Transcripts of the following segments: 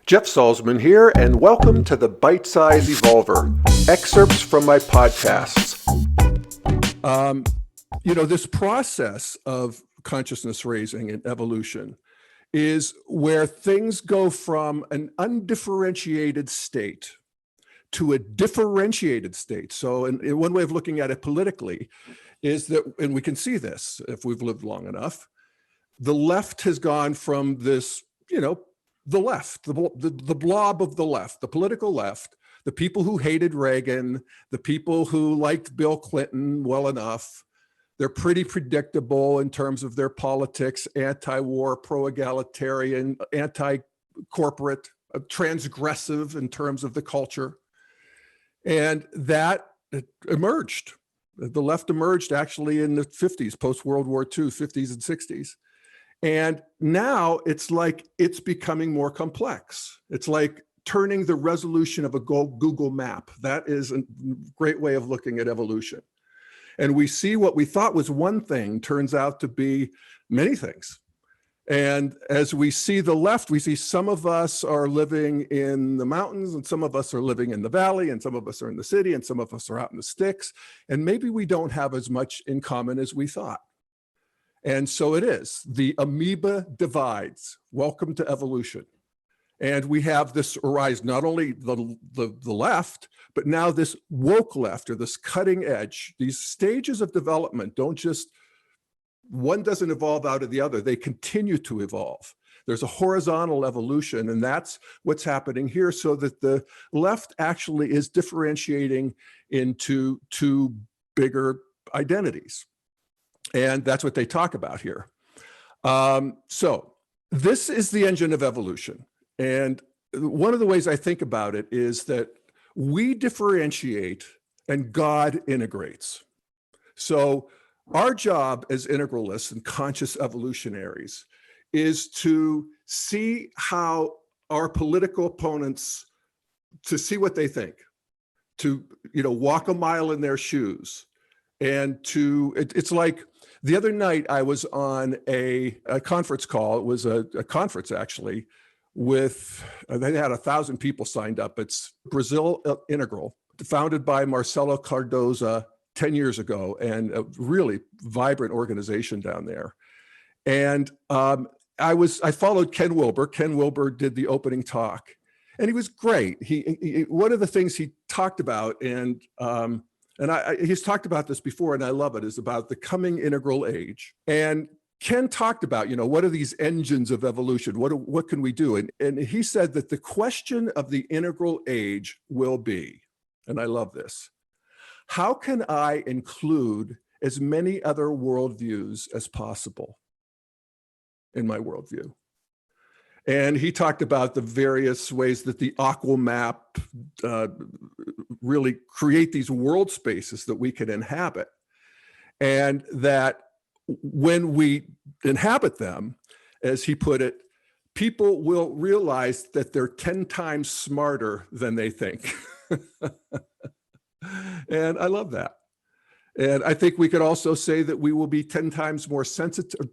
Jeff Salzman here, and welcome to the Bite-Size Evolver, excerpts from my podcasts. This process of consciousness raising and evolution is where things go from an undifferentiated state to a differentiated state. So in one way of looking at it politically is that, and we can see this if we've lived long enough, the left has gone from this, the left, the blob of the left, the political left, the people who hated Reagan, the people who liked Bill Clinton well enough. They're pretty predictable in terms of their politics, anti-war, pro-egalitarian, anti-corporate, transgressive in terms of the culture. And that emerged. The left emerged actually in the 50s, post-World War II, 50s and 60s. And now it's like it's becoming more complex. It's like turning the resolution of a Google map. That is a great way of looking at evolution. And we see what we thought was one thing turns out to be many things. And as we see the left, we see some of us are living in the mountains, and some of us are living in the valley, and some of us are in the city, and some of us are out in the sticks. And maybe we don't have as much in common as we thought. And so it is. The amoeba divides. Welcome to evolution. And we have this arise, not only the left, but now this woke left, or this cutting edge. These stages of development one doesn't evolve out of the other. They continue to evolve. There's a horizontal evolution, and that's what's happening here, so that the left actually is differentiating into two bigger identities. And that's what they talk about here. So this is the engine of evolution. And one of the ways I think about it is that we differentiate and God integrates. So our job as integralists and conscious evolutionaries is to see how our political opponents, to see what they think, to walk a mile in their shoes. And it's like the other night I was on a conference call. It was a conference actually with, they had 1,000 people signed up. It's Brazil Integral, founded by Marcelo Cardoza 10 years ago, and a really vibrant organization down there. And I followed Ken Wilber. Ken Wilber did the opening talk, and he was great. He one of the things he talked about, and he's talked about this before, and I love it, is about the coming integral age. And Ken talked about, what are these engines of evolution? What can we do? And he said that the question of the integral age will be, and I love this, how can I include as many other worldviews as possible in my worldview? And he talked about the various ways that the aqua map really create these world spaces that we can inhabit. And that when we inhabit them, as he put it, people will realize that they're 10 times smarter than they think. And I love that. And I think we could also say that we will be 10 times more sensitive.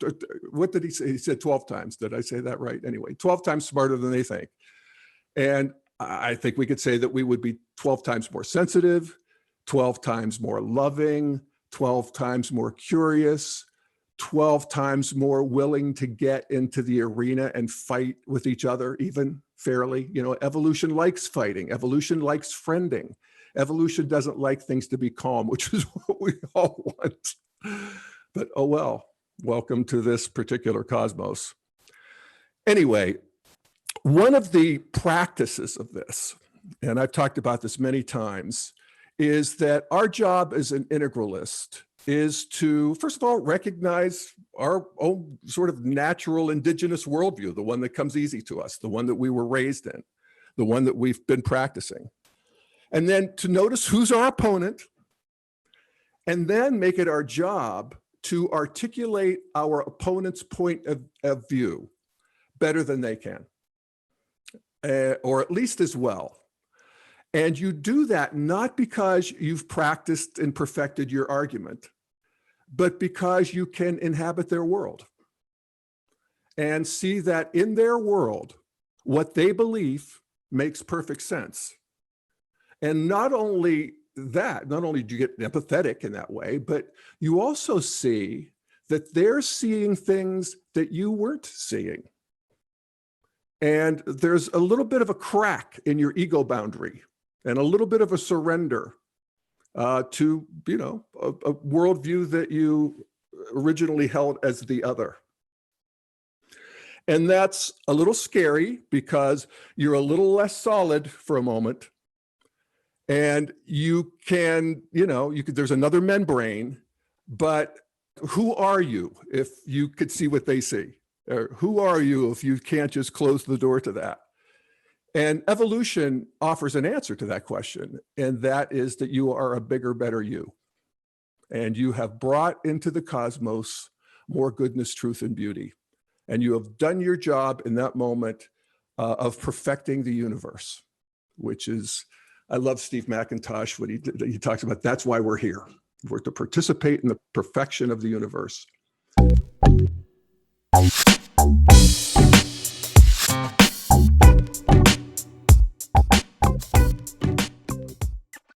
What did he say? He said 12 times. Did I say that right? Anyway, 12 times smarter than they think. And I think we could say that we would be 12 times more sensitive, 12 times more loving, 12 times more curious, 12 times more willing to get into the arena and fight with each other, even fairly. Evolution likes fighting. Evolution likes friending. Evolution doesn't like things to be calm, which is what we all want. But oh well, welcome to this particular cosmos. Anyway, one of the practices of this, and I've talked about this many times, is that our job as an integralist is to, first of all, recognize our own sort of natural indigenous worldview, the one that comes easy to us, the one that we were raised in, the one that we've been practicing. And then to notice who's our opponent, and then make it our job to articulate our opponent's point of view better than they can, or at least as well. And you do that not because you've practiced and perfected your argument, but because you can inhabit their world and see that in their world, what they believe makes perfect sense. And not only that, not only do you get empathetic in that way, but you also see that they're seeing things that you weren't seeing. And there's a little bit of a crack in your ego boundary and a little bit of a surrender to, a worldview that you originally held as the other. And that's a little scary because you're a little less solid for a moment. And you can, there's another membrane, but who are you if you could see what they see? Or who are you if you can't just close the door to that? And evolution offers an answer to that question. And that is that you are a bigger, better you. And you have brought into the cosmos more goodness, truth, and beauty. And you have done your job in that moment of perfecting the universe, which is, I love Steve McIntosh when he talks about that's why we're here. We're to participate in the perfection of the universe.